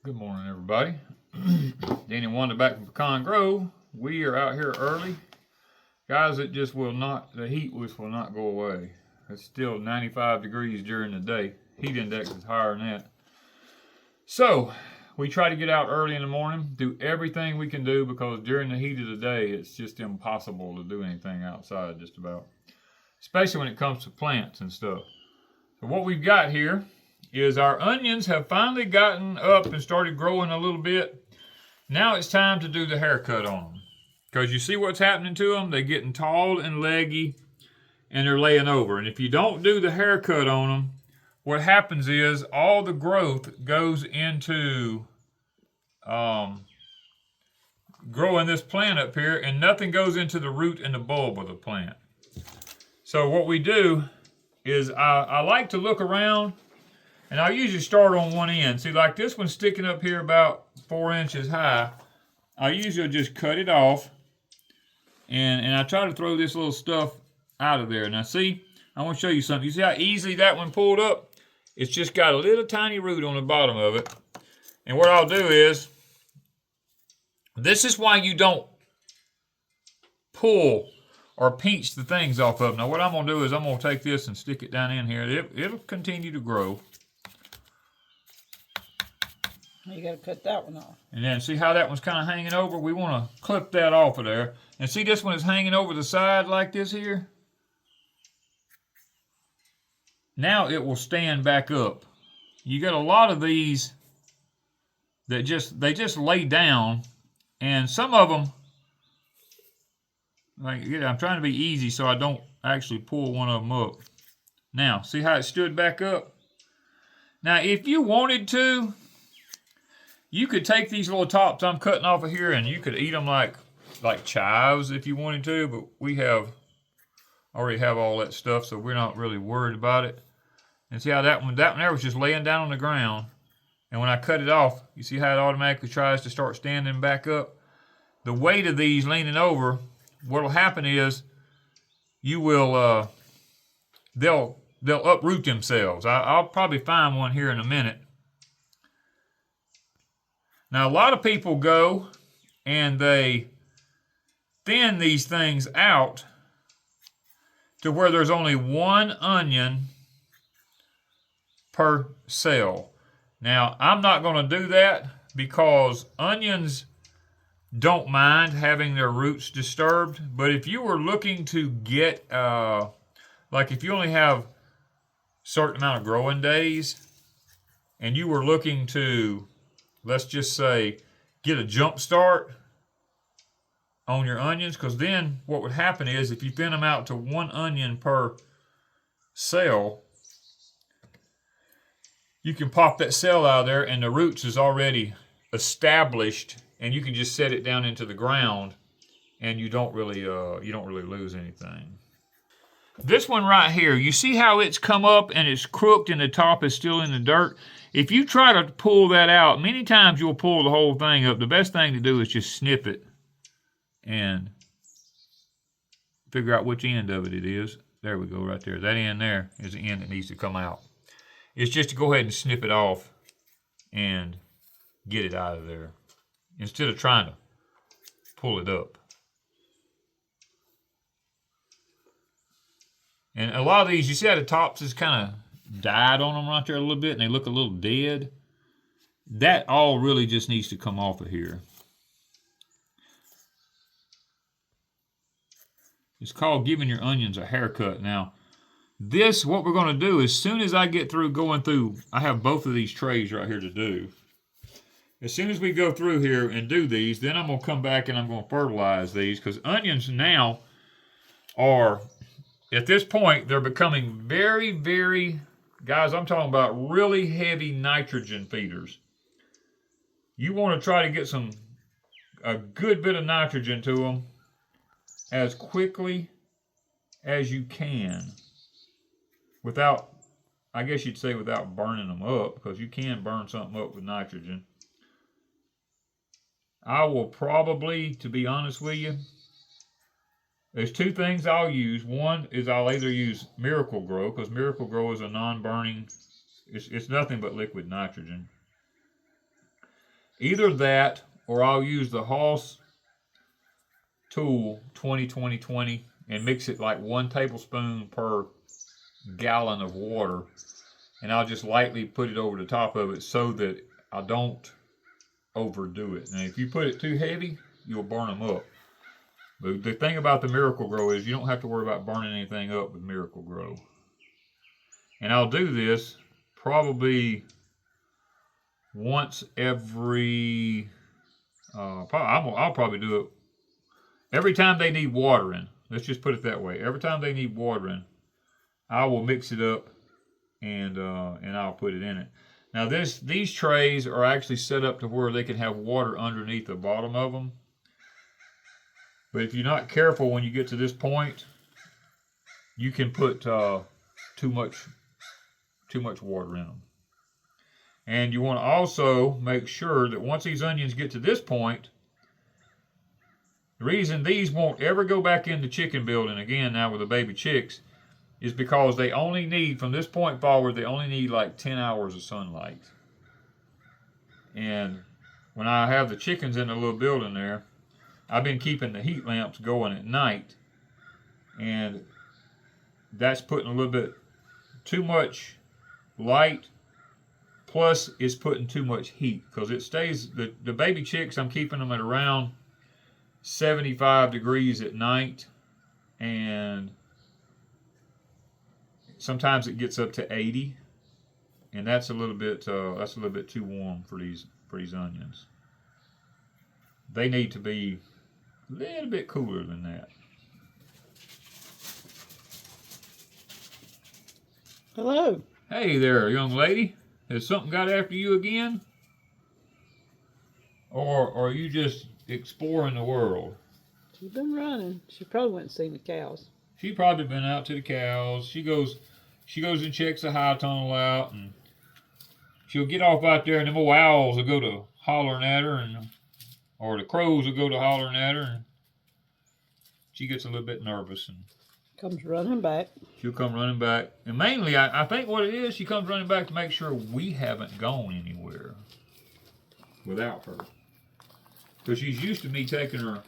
Good morning, everybody. Danny and Wanda back from Pecan Grove. We are out here early. Guys, it just will not, the heat will not go away. It's still 95 degrees during the day. Heat index is higher than that. So, we try to get out early in the morning, do everything we can do, because during the heat of the day, it's just impossible to do anything outside just about. Especially when it comes to plants and stuff. So what we've got here is our onions have finally gotten up and started growing a little bit. Now it's time to do the haircut on them. Because you see what's happening to them? They're getting tall and leggy and they're laying over. And if you don't do the haircut on them, what happens is all the growth goes into growing this plant up here, and nothing goes into the root and the bulb of the plant. So what we do is I like to look around, and I usually start on one end. See, like this one's sticking up here about 4 inches high. I usually just cut it off, and I try to throw this little stuff out of there. Now see, I want to show you something. You see how easily that one pulled up? It's just got a little tiny root on the bottom of it. And what I'll do is, this is why you don't pull or pinch the things off of them. Now what I'm going to do is I'm going to take this and stick it down in here. It'll continue to grow. You got to cut that one off. And then see how that one's kind of hanging over? We want to clip that off of there. And see this one is hanging over the side like this here? Now it will stand back up. You got a lot of these that they just lay down, and some of them, like, I'm trying to be easy so I don't actually pull one of them up. Now, see how it stood back up? Now, if you wanted to, you could take these little tops I'm cutting off of here and you could eat them like chives if you wanted to, but we already have all that stuff, so we're not really worried about it. And see how that one there was just laying down on the ground, and when I cut it off, you see how it automatically tries to start standing back up? The weight of these leaning over, what'll happen is you will they'll uproot themselves. I'll probably find one here in a minute. Now a lot of people go and they thin these things out to where there's only one onion per cell. Now I'm not going to do that because onions don't mind having their roots disturbed, but if you were looking to get, like if you only have a certain amount of growing days and you were looking to, let's just say, get a jump start on your onions, because then what would happen is if you thin them out to one onion per cell, you can pop that cell out of there and the roots is already established, and you can just set it down into the ground and you don't really lose anything. This one right here, you see how it's come up and it's crooked and the top is still in the dirt? If you try to pull that out, many times you'll pull the whole thing up. The best thing to do is just snip it and figure out which end of it is. There we go, right there. That end there is the end that needs to come out. It's just to go ahead and snip it off and get it out of there instead of trying to pull it up. And a lot of these, you see how the tops is kind of died on them right there a little bit and they look a little dead? That all really just needs to come off of here. It's called giving your onions a haircut. Now, this, what we're going to do, as soon as I get through going through, I have both of these trays right here to do. As soon as we go through here and do these, then I'm going to come back and I'm going to fertilize these, because onions now are, at this point, they're becoming very, very, guys, I'm talking about really heavy nitrogen feeders. You want to try to get a good bit of nitrogen to them as quickly as you can without, I guess you'd say without burning them up, because you can burn something up with nitrogen. I will probably, to be honest with you, there's two things I'll use. One is I'll either use Miracle Grow, because Miracle Grow is a non-burning, it's nothing but liquid nitrogen. Either that, or I'll use the Hoss tool 20-20-20 and mix it like 1 tablespoon per gallon of water, and I'll just lightly put it over the top of it so that I don't overdo it. Now if you put it too heavy, you'll burn them up. But the thing about the Miracle-Gro is you don't have to worry about burning anything up with Miracle-Gro. And I'll do this probably once every, I'll probably do it every time they need watering. Let's just put it that way. Every time they need watering, I will mix it up and I'll put it in it. Now these trays are actually set up to where they can have water underneath the bottom of them. But if you're not careful when you get to this point, you can put too much water in them. And you want to also make sure that once these onions get to this point, the reason these won't ever go back into chicken building again now with the baby chicks is because they only need, from this point forward, they only need like 10 hours of sunlight. And when I have the chickens in the little building there, I've been keeping the heat lamps going at night, and that's putting a little bit too much light, plus it's putting too much heat, because it stays, the baby chicks, I'm keeping them at around 75 degrees at night, and sometimes it gets up to 80, and that's a little bit too warm for these onions. They need to be a little bit cooler than that. Hello. Hey there, young lady. Has something got after you again? Or are you just exploring the world? She's been running. She probably went and seen the cows. She probably been out to the cows. She goes and checks the high tunnel out, and she'll get off out there, and them old owls will go to hollering at her, or the crows will go to hollering at her, and she gets a little bit nervous, and comes running back. She'll come running back. And mainly, I think what it is, she comes running back to make sure we haven't gone anywhere without her. Because she's used to me taking her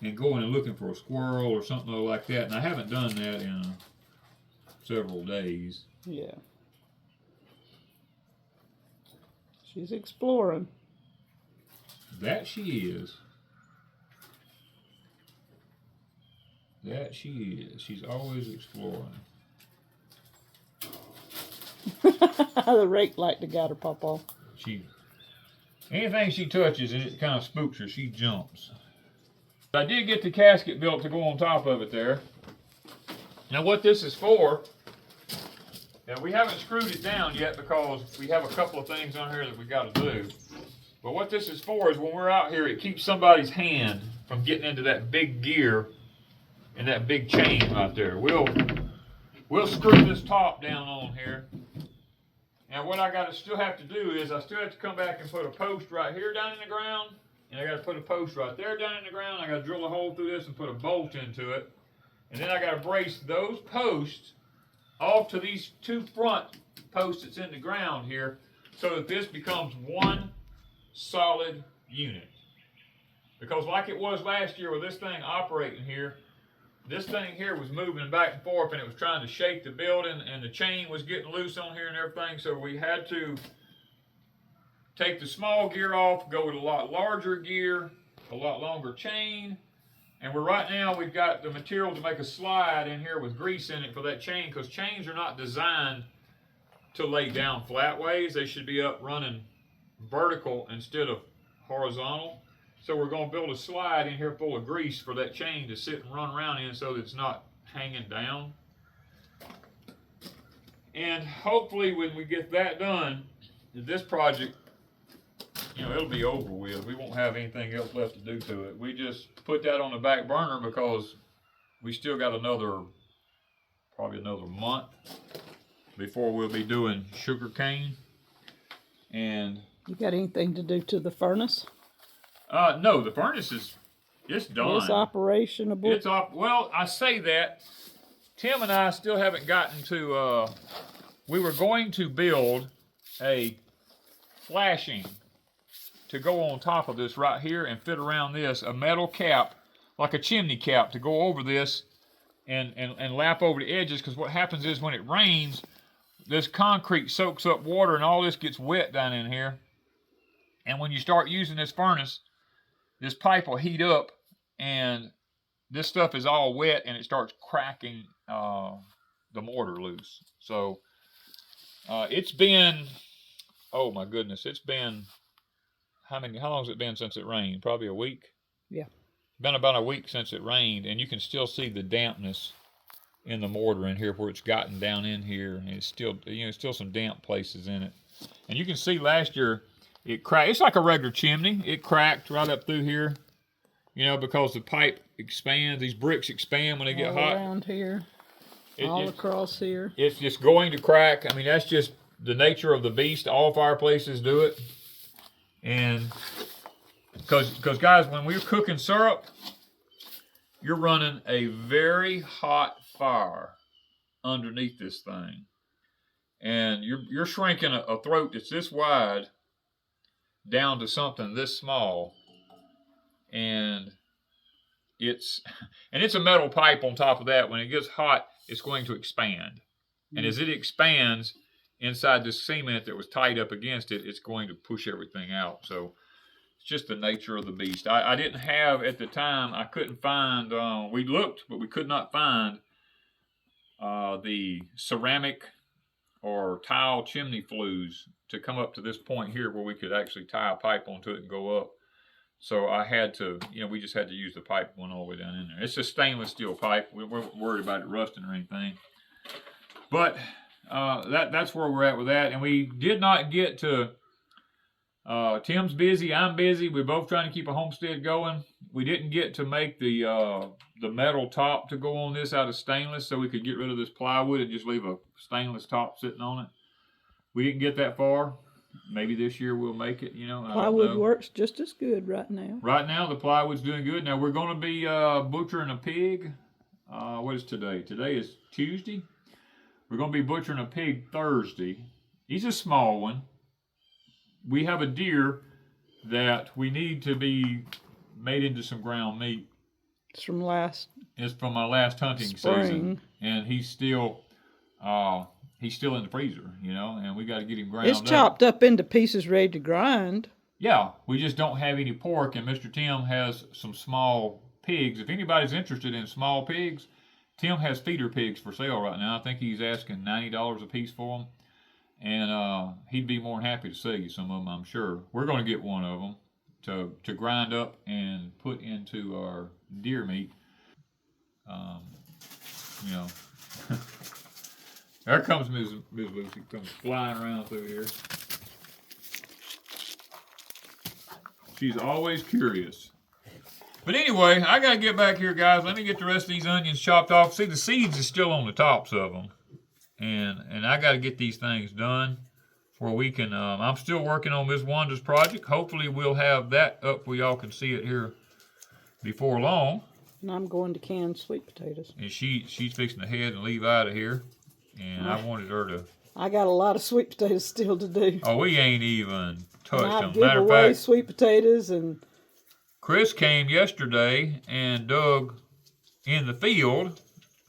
and going and looking for a squirrel or something like that, and I haven't done that in several days. Yeah. She's exploring. That she is. That she is. She's always exploring. The rake like to got her pawpaw. Anything she touches and it kind of spooks her, she jumps. I did get the casket built to go on top of it there. Now what this is for, now we haven't screwed it down yet because we have a couple of things on here that we got to do. But what this is for is when we're out here, it keeps somebody's hand from getting into that big gear and that big chain right there. We'll screw this top down on here. And what I still have to do is I still have to come back and put a post right here down in the ground, and I got to put a post right there down in the ground. I got to drill a hole through this and put a bolt into it, and then I got to brace those posts off to these two front posts that's in the ground here, so that this becomes one solid unit. Because like it was last year with this thing operating here, this thing here was moving back and forth, and it was trying to shake the building, and the chain was getting loose on here and everything, so we had to take the small gear off, go with a lot larger gear, a lot longer chain, and right now we've got the material to make a slide in here with grease in it for that chain, because chains are not designed to lay down flat ways. They should be up running vertical instead of horizontal. So we're going to build a slide in here full of grease for that chain to sit and run around in so that it's not hanging down. And hopefully when we get that done, this project, it'll be over with. We won't have anything else left to do to it. We just put that on the back burner because we still got probably another month before we'll be doing sugar cane. And you got anything to do to the furnace? No, the furnace it's done. It's operationable. Well, I say that. Tim and I still haven't gotten to, we were going to build a flashing to go on top of this right here and fit around this, a metal cap, like a chimney cap, to go over this and lap over the edges, because what happens is when it rains, this concrete soaks up water and all this gets wet down in here. And when you start using this furnace, this pipe will heat up and this stuff is all wet and it starts cracking the mortar loose. So it's been, oh my goodness, it's been, how long has it been since it rained? Probably a week? Yeah. Been about a week since it rained, and you can still see the dampness in the mortar in here where it's gotten down in here, and it's still, you know, still some damp places in it. And you can see last year it cracked. It's like a regular chimney. It cracked right up through here, you know, because the pipe expands. These bricks expand when they get hot. Around here, all across here. It's just going to crack. I mean, that's just the nature of the beast. All fireplaces do it, and because guys, when we're cooking syrup, you're running a very hot fire underneath this thing, and you're shrinking a throat that's this wide down to something this small, and it's a metal pipe on top of that. When it gets hot, it's going to expand, and as it expands inside this cement that was tied up against it, it's going to push everything out. So it's just the nature of the beast. I didn't have, at the time, I couldn't find, we looked, but we could not find the ceramic or tile chimney flues to come up to this point here where we could actually tie a pipe onto it and go up. So I had to, you know, we just had to use the pipe going all the way down in there. It's a stainless steel pipe. We weren't worried about it rusting or anything. But that's where we're at with that. And we did not get to, Tim's busy, I'm busy. We're both trying to keep a homestead going. We didn't get to make the metal top to go on this out of stainless, so we could get rid of this plywood and just leave a stainless top sitting on it. We didn't get that far. Maybe this year we'll make it, you know. Plywood works just as good right now. Right now the plywood's doing good. Now we're going to be butchering a pig. What is today? Today is Tuesday. We're going to be butchering a pig Thursday. He's a small one. We have a deer that we need to be made into some ground meat. It's from my last hunting spring. Season, and he's still in the freezer, you know, and we got to get him ground up. It's chopped up into pieces ready to grind. Yeah, we just don't have any pork, and Mr. Tim has some small pigs. If anybody's interested in small pigs, Tim has feeder pigs for sale right now. I think he's asking $90 a piece for them. And he'd be more than happy to sell you some of them, I'm sure. We're going to get one of them to grind up and put into our deer meat. You know, there comes Ms. Lucy, comes flying around through here. She's always curious. But anyway, I got to get back here, guys. Let me get the rest of these onions chopped off. See, the seeds are still on the tops of them. And I got to get these things done where we can, I'm still working on Miss Wanda's project. Hopefully we'll have that up where y'all can see it here before long. And I'm going to can sweet potatoes. And she's fixing to head and leave out of here. And I wanted her to. I got a lot of sweet potatoes still to do. Oh, we ain't even touched them. I've given away sweet potatoes. And Chris came yesterday and dug in the field.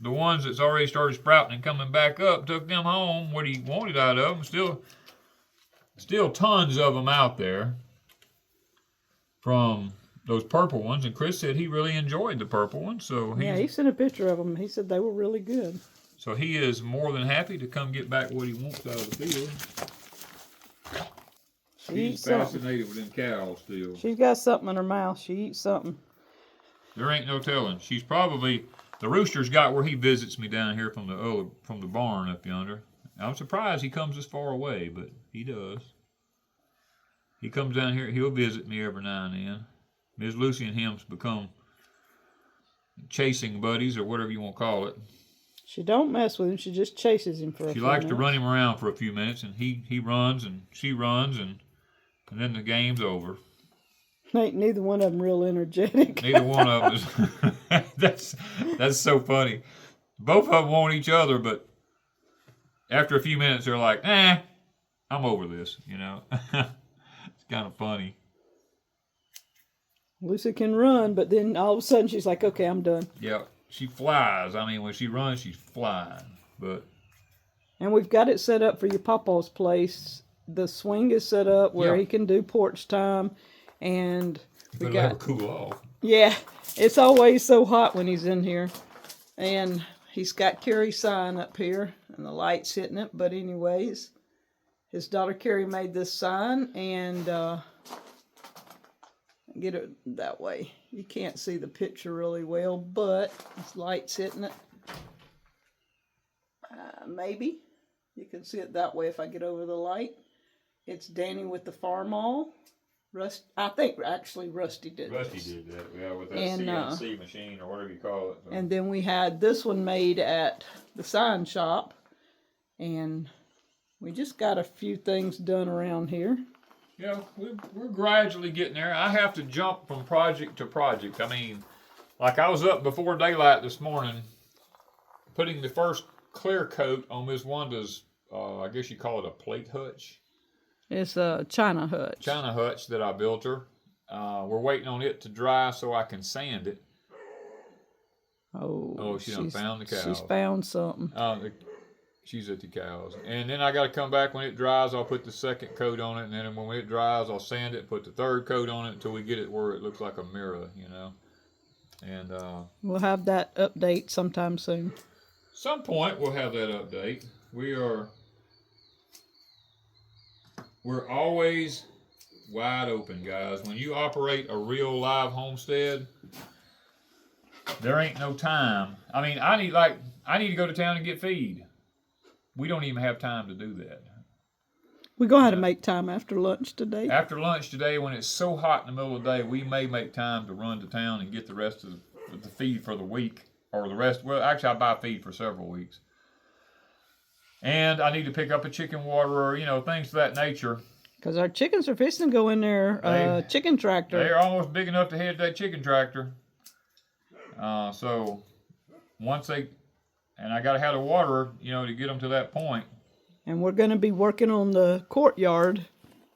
The ones that's already started sprouting and coming back up, took them home, what he wanted out of them. Still tons of them out there from those purple ones. And Chris said he really enjoyed the purple ones. So he sent a picture of them. He said they were really good. So he is more than happy to come get back what he wants out of the field. She's fascinated with them cows still. She's got something in her mouth. She eats something. There ain't no telling. She's probably... The rooster's got where he visits me down here from the barn up yonder. I'm surprised he comes this far away, but he does. He comes down here. He'll visit me every now and then. Miss Lucy and him's become chasing buddies or whatever you want to call it. She don't mess with him. She just chases him for a few minutes. She likes to run him around for a few minutes, and he runs and she runs, and then the game's over. Ain't neither one of them real energetic. Neither one of them is. That's so funny. Both of them want each other, but after a few minutes, they're like, I'm over this, you know. It's kind of funny. Lucy can run, but then all of a sudden she's like, okay, I'm done. Yeah, she flies. I mean, when she runs, she's flying. But And we've got it set up for your Papa's place. The swing is set up where he can do porch time, and we it'll got never cool off. Yeah, it's always so hot when he's in here. And he's got Carrie's sign up here, and the light's hitting it. But anyways, his daughter Carrie made this sign, and get it that way. You can't see the picture really well, but this light's hitting it. Maybe you can see it that way if I get over the light. It's Danny with the farm all. I think actually Rusty did Rusty this. did that, yeah, with that And, CNC machine or whatever you call it. So. And then we had this one made at the sign shop. And we just got a few things done around here. Yeah, we're gradually getting there. I have to jump from project to project. I mean, like I was up before daylight this morning, putting the first clear coat on Miss Wanda's, I guess you call it a plate hutch. It's a China hutch. China hutch that I built her. We're waiting on it to dry so I can sand it. Oh, she done found the cows. She's found something. She's at the cows. And then I got to come back when it dries. I'll put the second coat on it. And then when it dries, I'll sand it, put the third coat on it until we get it where it looks like a mirror, you know. And we'll have that update sometime soon. Some point we'll have that update. We're always wide open, guys. When you operate a real live homestead, there ain't no time. I mean, I need to go to town and get feed. We don't even have time to do that. We're going to have to make time after lunch today. After lunch today, when it's so hot in the middle of the day, we may make time to run to town and get the rest of the feed for the week. Or the rest, well, actually I buy feed for several weeks. And I need to pick up a chicken waterer, you know, things of that nature. Because our chickens are fixing to go in their chicken tractor. They're almost big enough to head that chicken tractor. So once and I got to have a waterer, you know, to get them to that point. And we're going to be working on the courtyard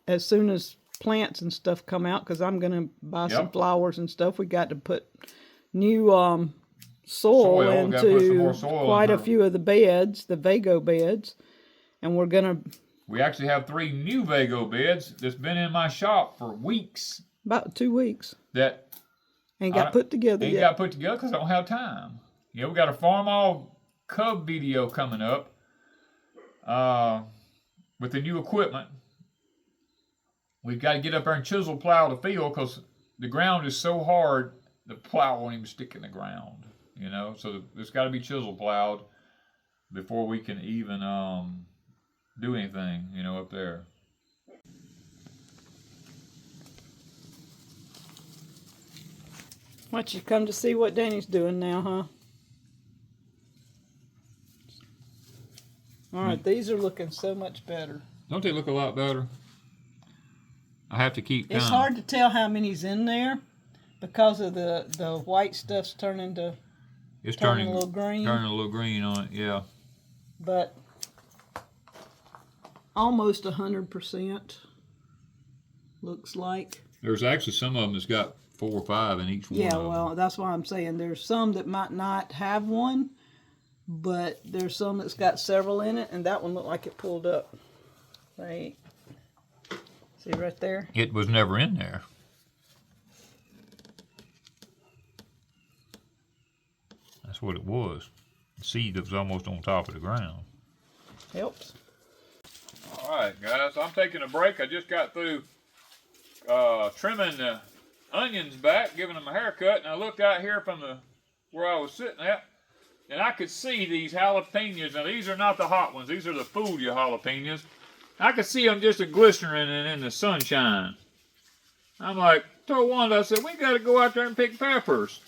as soon as plants and stuff come out. Because I'm going to buy some flowers and stuff. We got to put new soil into quite a few of the beds, the VEGO beds. And we're going to... We actually have 3 new VEGO beds that's been in my shop for weeks. About 2 weeks. That ain't got put together yet. Ain't got put together because I don't have time. Yeah, we got a Farm All Cub video coming up with the new equipment. We've got to get up there and chisel plow the field because the ground is so hard, the plow won't even stick in the ground. You know, so it's got to be chisel plowed before we can even do anything, you know, up there. What, you come to see what Danny's doing now, huh? All right, these are looking so much better. Don't they look a lot better? I have to keep It's hard to tell how many's in there because of the white stuff's turning to... It's turning a little green. Turning a little green on it, yeah. But almost 100% looks like. There's actually some of them that's got 4 or 5 in each one. Yeah, well, that's why I'm saying there's some that might not have one, but there's some that's got several in it, and that one looked like it pulled up. Right. See right there? It was never in there. That's what it was. The seed that was almost on top of the ground. Helps. All right, guys, I'm taking a break. I just got through trimming the onions back, giving them a haircut, and I looked out here from where I was sitting at, and I could see these jalapenos. Now, these are not the hot ones. These are the food jalapenos. I could see them just glistening in the sunshine. I'm like, told Wanda, I said, we got to go out there and pick peppers.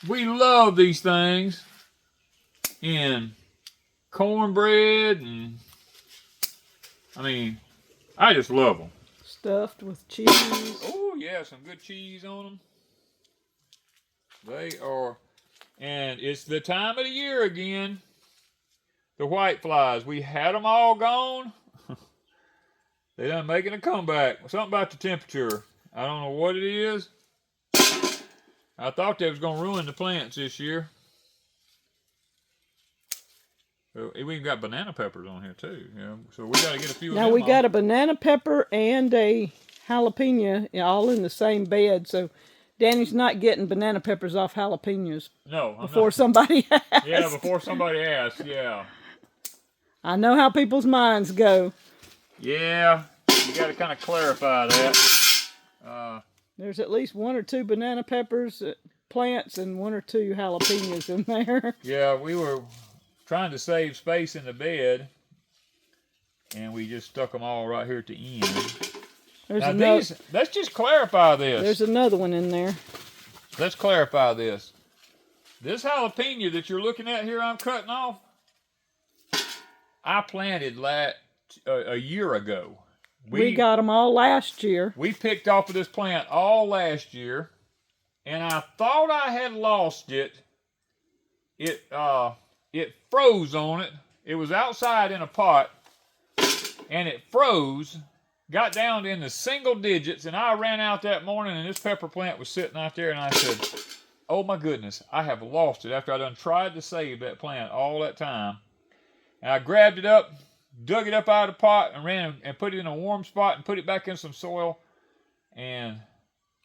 We love these things in cornbread, and I mean, I just love them. Stuffed with cheese. Oh yeah, some good cheese on them. They are, and it's the time of the year again. The white flies, we had them all gone. They done making a comeback. Something about the temperature. I don't know what it is. I thought they was gonna ruin the plants this year. So, we even got banana peppers on here too. You know, so we got to get a few. Now of them we got off. a banana pepper and a jalapeno all in the same bed. So Danny's not getting banana peppers off jalapenos. No, I'm before not. somebody asks. Yeah, before somebody asks. Yeah. I know how people's minds go. Yeah, you got to kind of clarify that. There's at least 1 or 2 banana peppers plants and 1 or 2 jalapenos in there. Yeah, we were trying to save space in the bed, and we just stuck them all right here at the end. Now let's just clarify this. There's another one in there. Let's clarify this. This jalapeno that you're looking at here I'm cutting off, I planted a year ago. We got them all last year. We picked off of this plant all last year, and I thought I had lost it. It froze on it. It was outside in a pot, and it froze, got down in the single digits, and I ran out that morning, and this pepper plant was sitting out there, and I said, oh my goodness, I have lost it after I done tried to save that plant all that time. And I grabbed it up, dug it up out of the pot, and ran and put it in a warm spot and put it back in some soil, and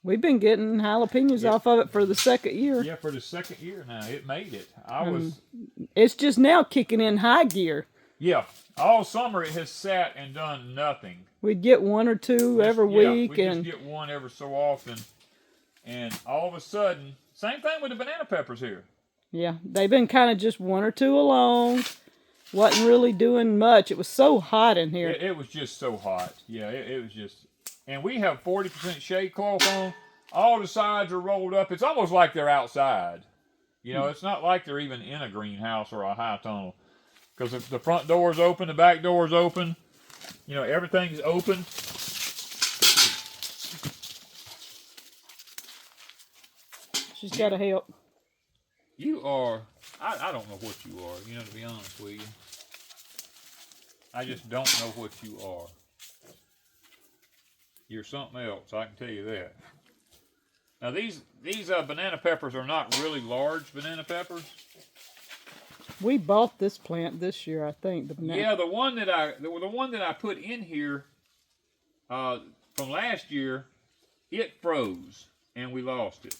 we've been getting jalapenos off of it for the 2nd year. yeah, for the 2nd year now. It made it. It's just now kicking in high gear. Yeah, all summer it has sat and done nothing. We'd get 1 or 2 every week. We just get one every so often. And all of a sudden, same thing with the banana peppers here. Yeah, they've been kind of just 1 or 2 along. Wasn't really doing much. It was so hot in here. It was just so hot. Yeah, it was just... And we have 40% shade cloth on. All the sides are rolled up. It's almost like they're outside. You know, it's not like they're even in a greenhouse or a high tunnel. Because if the front door's open, the back door's open. You know, everything's open. She's got to help. You are... I don't know what you are, you know, to be honest with you. I just don't know what you are. You're something else, I can tell you that. Now these banana peppers are not really large banana peppers. We bought this plant this year, I think. Yeah, the one that I put in here from last year, it froze and we lost it.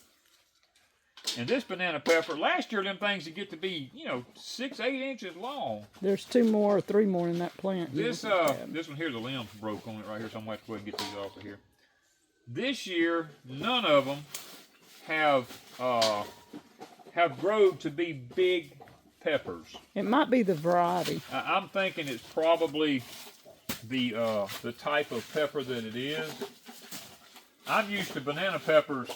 And this banana pepper, last year them things would get to be, you know, 6, 8 inches long. There's 2 more or 3 more in that plant. This one here, the limbs broke on it right here, so I'm going to have to go ahead and get these off of here. This year, none of them have grown to be big peppers. It might be the variety. I'm thinking it's probably the type of pepper that it is. I'm used to banana peppers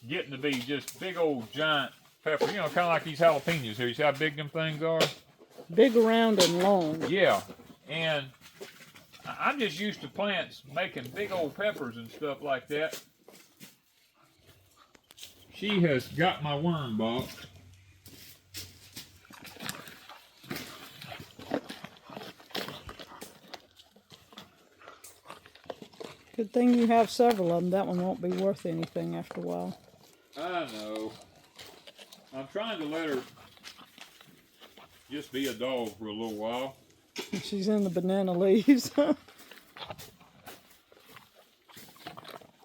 getting to be just big old giant pepper. You know, kind of like these jalapenos here. You see how big them things are? Big, round, and long. Yeah. And I'm just used to plants making big old peppers and stuff like that. She has got my worm box. Good thing you have several of them. That one won't be worth anything after a while. I know. I'm trying to let her just be a dog for a little while. She's in the banana leaves.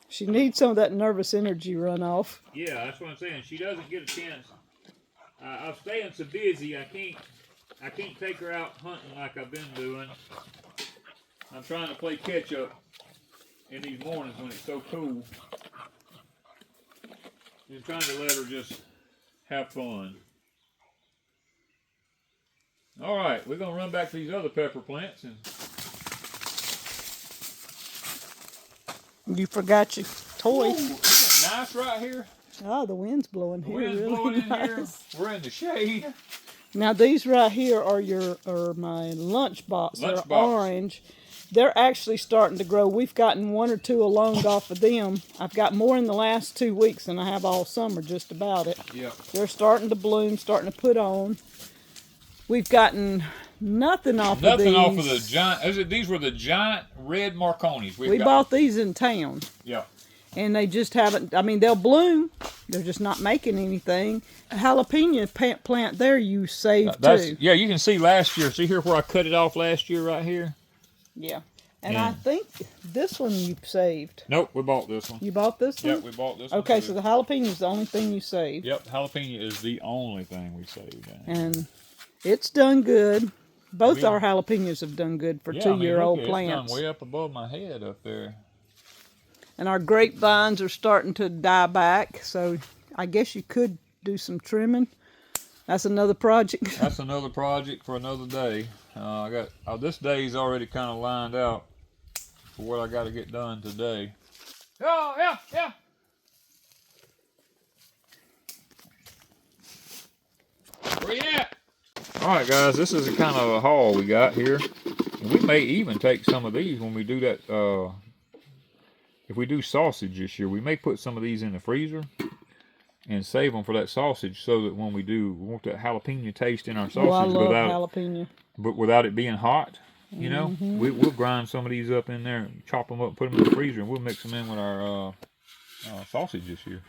She needs some of that nervous energy runoff. Yeah, that's what I'm saying. She doesn't get a chance. I'm staying so busy, I can't take her out hunting like I've been doing. I'm trying to play catch up in these mornings when it's so cool. Just trying to let her just have fun. All right, we're gonna run back to these other pepper plants and. You forgot your toy. Ooh, isn't it nice right here? Oh, the wind's blowing The here. wind's Really blowing nice. in here. We're in the shade. Now these right here are my lunch box. They're Lunch box. orange. They're actually starting to grow. We've gotten 1 or 2 along off of them. I've got more in the last 2 weeks than I have all summer, just about it. Yep. They're starting to bloom, starting to put on. We've gotten nothing off of these. Nothing off of the giant. These were the giant red Marconis. We bought these in town. Yeah. And they just haven't, I mean, they'll bloom, They're just not making anything. A jalapeno plant there you saved That's, too. yeah, you can see last year. See here where I cut it off last year right here? Yeah. And I think this one you saved. Nope, we bought this one. You bought this one? Yep, we bought this one. Okay, too. so the jalapeno is the only thing you saved. Yep, jalapeno is the only thing we saved. And it's done good. Both our jalapenos have done good for 2-year-old plants. It's done way up above my head up there. And our grapevines are starting to die back, so I guess you could do some trimming. That's another project. That's another project for another day. I got this day's already kind of lined out for what I got to get done today. Oh, yeah, yeah. Where you at? All right, guys, this is a kind of a haul we got here. And we may even take some of these when we do that. If we do sausage this year, we may put some of these in the freezer and save them for that sausage, so that when we want that jalapeno taste in our sausage, I love jalapeno. But without it being hot, you know, we'll grind some of these up in there, chop them up, put them in the freezer, and we'll mix them in with our sausage this year.